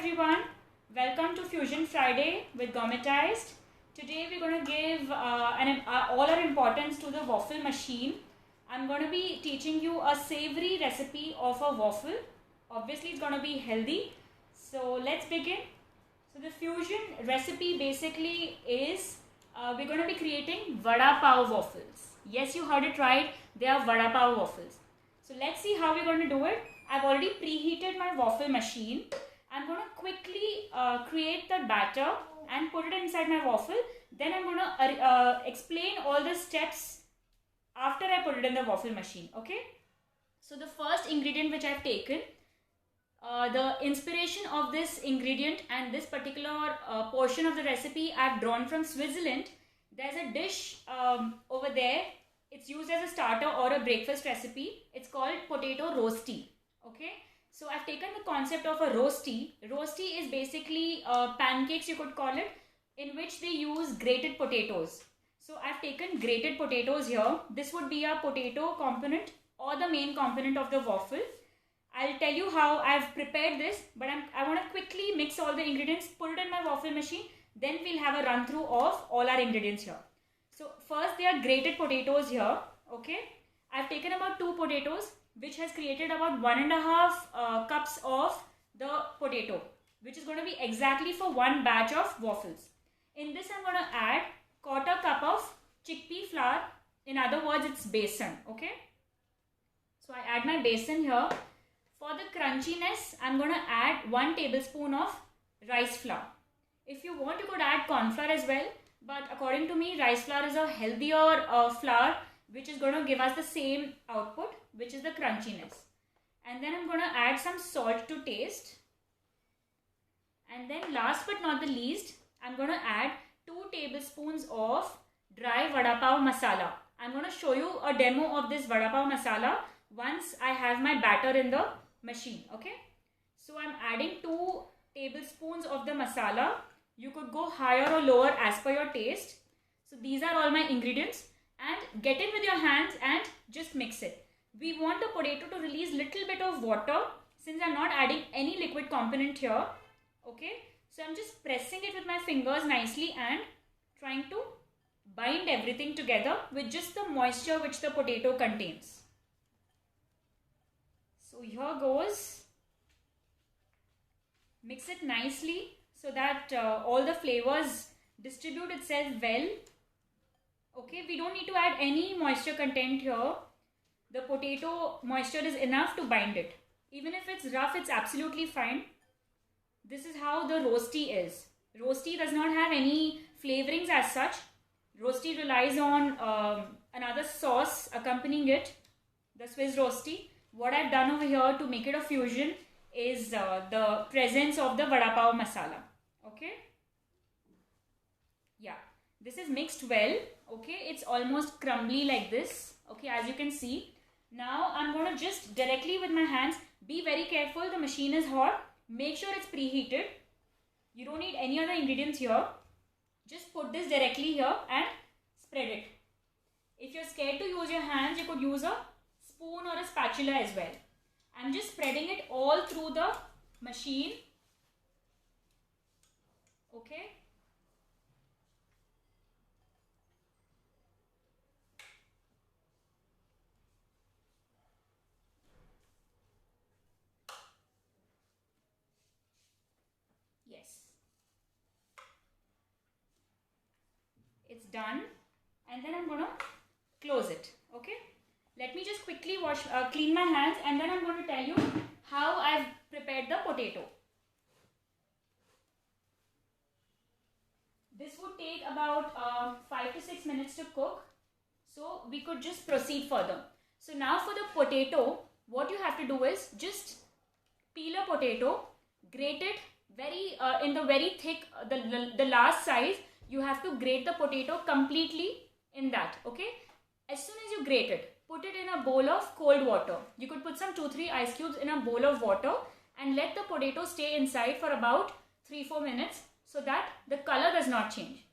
everyone, welcome to Fusion Friday with Gourmetized. Today we're going to give all our importance to the waffle machine. I'm going to be teaching you a savory recipe of a waffle. Obviously it's going to be healthy. So let's begin. So the fusion recipe basically is we're going to be creating vada pav waffles. Yes, you heard it right, they are vada pav waffles. So let's see how we're going to do it. I've already preheated my waffle machine. I'm going to quickly create the batter and put it inside my waffle. Then I'm going to explain all the steps after I put it in the waffle machine. Okay. So the first ingredient which I've taken, the inspiration of this ingredient and this particular portion of the recipe I've drawn from Switzerland. There's a dish over there. It's used as a starter or a breakfast recipe. It's called potato roasty. Okay. So I've taken the concept of a roasty. Roasty is basically pancakes, you could call it, in which they use grated potatoes. So I've taken grated potatoes here. This would be a potato component or the main component of the waffle. I'll tell you how I've prepared this, but I want to quickly mix all the ingredients, put it in my waffle machine, then we'll have a run through of all our ingredients here. So first they are grated potatoes here. Okay, I've taken about 2 potatoes, which has created about 1.5 cups of the potato, which is going to be exactly for one batch of waffles. In this I'm going to add 1/4 cup of chickpea flour. In other words, it's besan. Okay, so I add my besan here. For the crunchiness, I'm going to add 1 tablespoon of rice flour. If you want, you could add corn flour as well, but according to me, rice flour is a healthier flour, which is going to give us the same output, which is the crunchiness. And then I'm going to add some salt to taste. And then last but not the least, I'm going to add 2 tablespoons of dry vada pav masala. I'm going to show you a demo of this vada pav masala once I have my batter in the machine. Okay, so I'm adding 2 tablespoons of the masala. You could go higher or lower as per your taste. So these are all my ingredients, and get in with your hands and just mix it. We want the potato to release little bit of water since I'm not adding any liquid component here. Okay, so I'm just pressing it with my fingers nicely and trying to bind everything together with just the moisture which the potato contains. So here goes. Mix it nicely so that all the flavors distribute itself well. Okay, we don't need to add any moisture content here. The potato moisture is enough to bind it. Even if it's rough, it's absolutely fine. This is how the roasty is. Roasty does not have any flavorings as such. Roasty relies on another sauce accompanying it, the Swiss roasty. What I've done over here to make it a fusion is the presence of the vada pav masala. Okay. Yeah. This is mixed well. Okay. It's almost crumbly like this. Okay. As you can see. Now I'm going to just directly with my hands. Be very careful. The machine is hot. Make sure it's preheated. You don't need any other ingredients here. Just put this directly here and spread it. If you're scared to use your hands, you could use a spoon or a spatula as well. I'm just spreading it all through the machine. Okay. Yes. It's done. And then I'm going to close it. Okay. Let me just quickly clean my hands, and then I'm going to tell you how I've prepared the potato. This would take about 5 to 6 minutes to cook. So we could just proceed further. So now for the potato, what you have to do is just peel a potato, grate it in the very thick, the last size. You have to grate the potato completely in that. Okay. As soon as you grate it, put it in a bowl of cold water. You could put some 2-3 ice cubes in a bowl of water and let the potato stay inside for about 3-4 minutes so that the color does not change.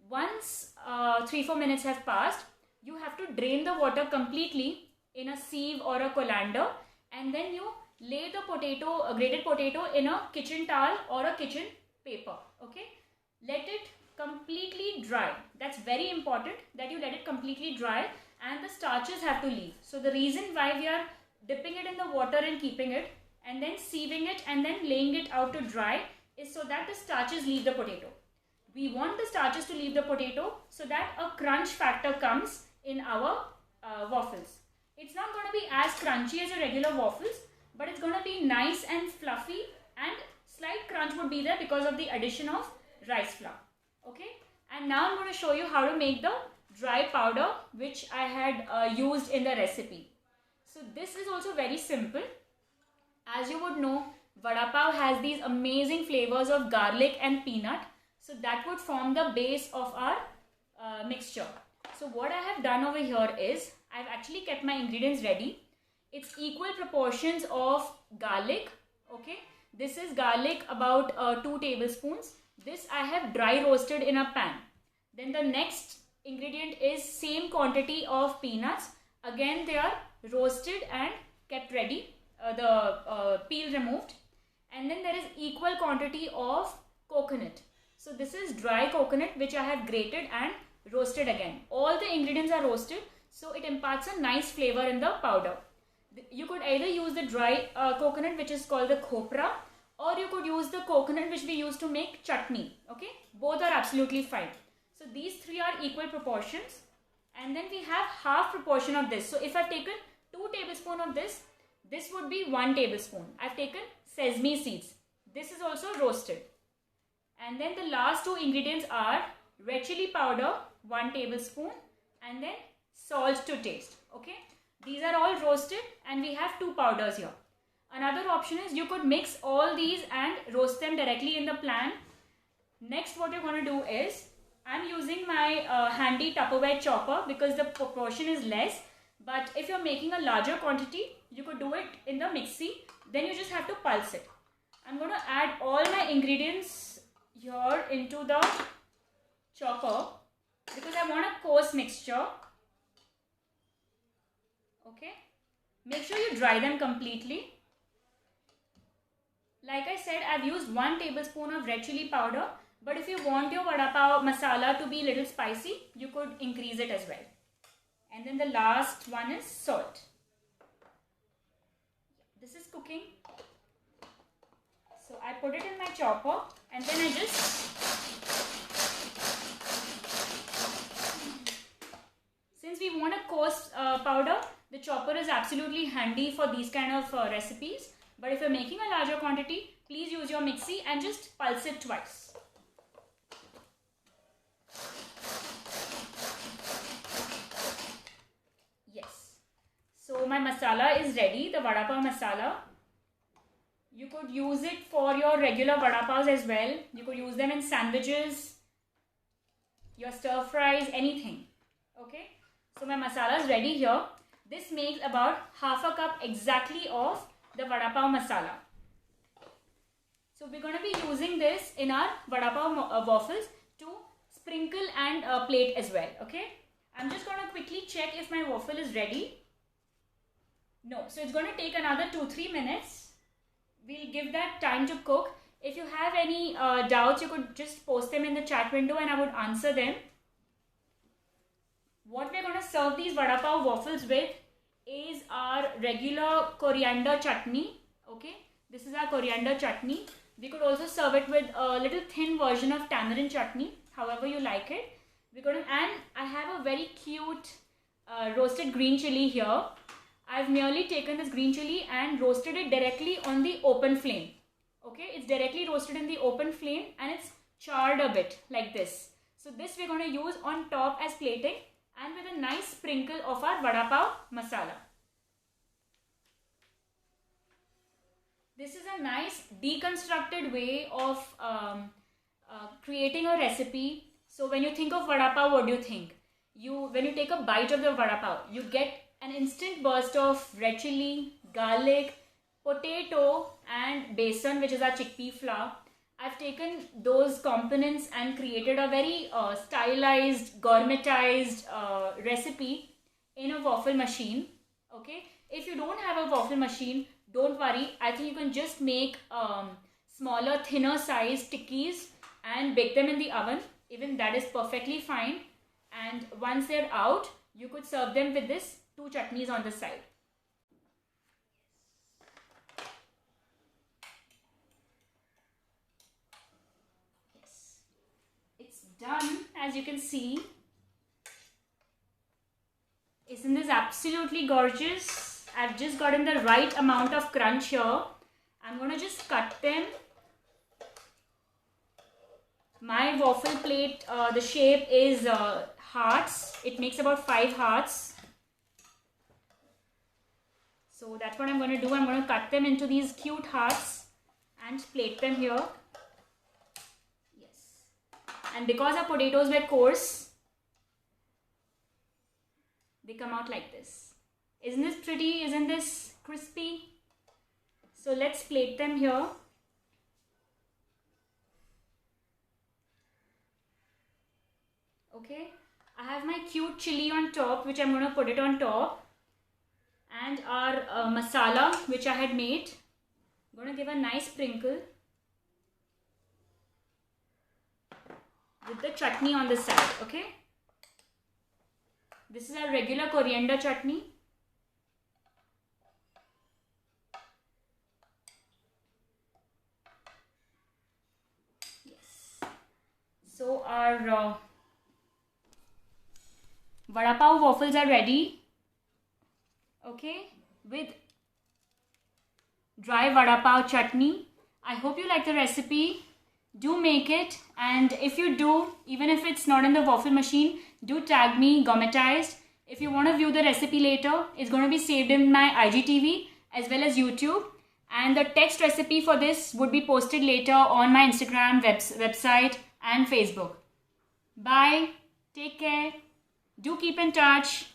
Once 3-4 minutes have passed, you have to drain the water completely in a sieve or a colander, and then you lay the potato, grated potato, in a kitchen towel or a kitchen paper. Okay, let it completely dry. That's very important that you let it completely dry, and the starches have to leave. So the reason why we are dipping it in the water and keeping it and then sieving it and then laying it out to dry is so that the starches leave the potato. We want the starches to leave the potato so that a crunch factor comes in our waffles. It's not going to be as crunchy as your regular waffles, but it's going to be nice and fluffy, and slight crunch would be there because of the addition of rice flour. Okay, and now I'm going to show you how to make the dry powder which I had used in the recipe. So this is also very simple. As you would know, vada pav has these amazing flavors of garlic and peanut. So that would form the base of our mixture. So what I have done over here is, I've actually kept my ingredients ready. It's equal proportions of garlic. Okay, this is garlic about 2 tablespoons. This I have dry roasted in a pan. Then the next ingredient is same quantity of peanuts. Again, they are roasted and kept ready, the peel removed. And then there is equal quantity of coconut. So this is dry coconut which I have grated and roasted again. All the ingredients are roasted, so it imparts a nice flavor in the powder. You could either use the dry coconut which is called the khopra, or you could use the coconut which we use to make chutney. Okay, both are absolutely fine. So these three are equal proportions, and then we have half proportion of this. So if I've taken 2 tablespoons of this, this would be 1 tablespoon. I've taken sesame seeds. This is also roasted. And then the last 2 ingredients are red chili powder, 1 tablespoon, and then salt to taste. Okay, these are all roasted, and we have 2 powders here. Another option is you could mix all these and roast them directly in the pan. Next, what you're going to do is, I'm using my handy Tupperware chopper because the proportion is less. But if you're making a larger quantity, you could do it in the mixie. Then you just have to pulse it. I'm going to add all my ingredients here into the chopper because I want a coarse mixture. Okay, make sure you dry them completely. Like I said, I've used 1 tablespoon of red chili powder, but if you want your vada pav masala to be a little spicy, you could increase it as well. And then the last one is salt. This is cooking. So I put it in my chopper, and then I just since we want a coarse powder, the chopper is absolutely handy for these kind of recipes. But if you're making a larger quantity, please use your mixie and just pulse it twice. Yes. So my masala is ready, the vada pav masala. You could use it for your regular vada pavs as well. You could use them in sandwiches, your stir fries, anything. Okay. So my masala is ready here. This makes about half a cup exactly of the vada pav masala. So we're going to be using this in our vada pav waffles to sprinkle and plate as well. Okay. I'm just going to quickly check if my waffle is ready. No. So it's going to take another 2-3 minutes. We'll give that time to cook. If you have any doubts, you could just post them in the chat window and I would answer them. What we're going to serve these vada pav waffles with is our regular coriander chutney. Okay, this is our coriander chutney. We could also serve it with a little thin version of tamarind chutney, however you like it. We're going to, and I have a very cute roasted green chili here. I've merely taken this green chili and roasted it directly on the open flame. Okay, it's directly roasted in the open flame and it's charred a bit like this. So this we're going to use on top as plating and with a nice sprinkle of our vada pav masala. This is a nice deconstructed way of creating a recipe. So when you think of vada pav, what do you think? When you take a bite of the vada pav, you get an instant burst of red chili, garlic, potato and besan, which is our chickpea flour. I've taken those components and created a very stylized, gourmetized recipe in a waffle machine. Okay, if you don't have a waffle machine, don't worry. I think you can just make smaller, thinner size tikkis and bake them in the oven. Even that is perfectly fine. And once they're out, you could serve them with this 2 chutneys on the side. Yes, it's done, as you can see. Isn't this absolutely gorgeous? I've just gotten the right amount of crunch here. I'm going to just cut them. My waffle plate, the shape is hearts. It makes about 5 hearts. So that's what I'm going to do. I'm going to cut them into these cute hearts and plate them here. Yes. And because our potatoes were coarse, they come out like this. Isn't this pretty? Isn't this crispy? So let's plate them here. Okay, I have my cute chili on top, which I'm going to put it on top, and our masala which I had made. I'm going to give a nice sprinkle with the chutney on the side. Okay, this is our regular coriander chutney. Yes, so our vada pav waffles are ready. Okay, with dry vada pav chutney. I hope you like the recipe. Do make it, and if you do, even if it's not in the waffle machine, do tag me, Gourmetized. If you want to view the recipe later, it's going to be saved in my IGTV as well as YouTube, and the text recipe for this would be posted later on my Instagram website and Facebook. Bye, take care. Do keep in touch.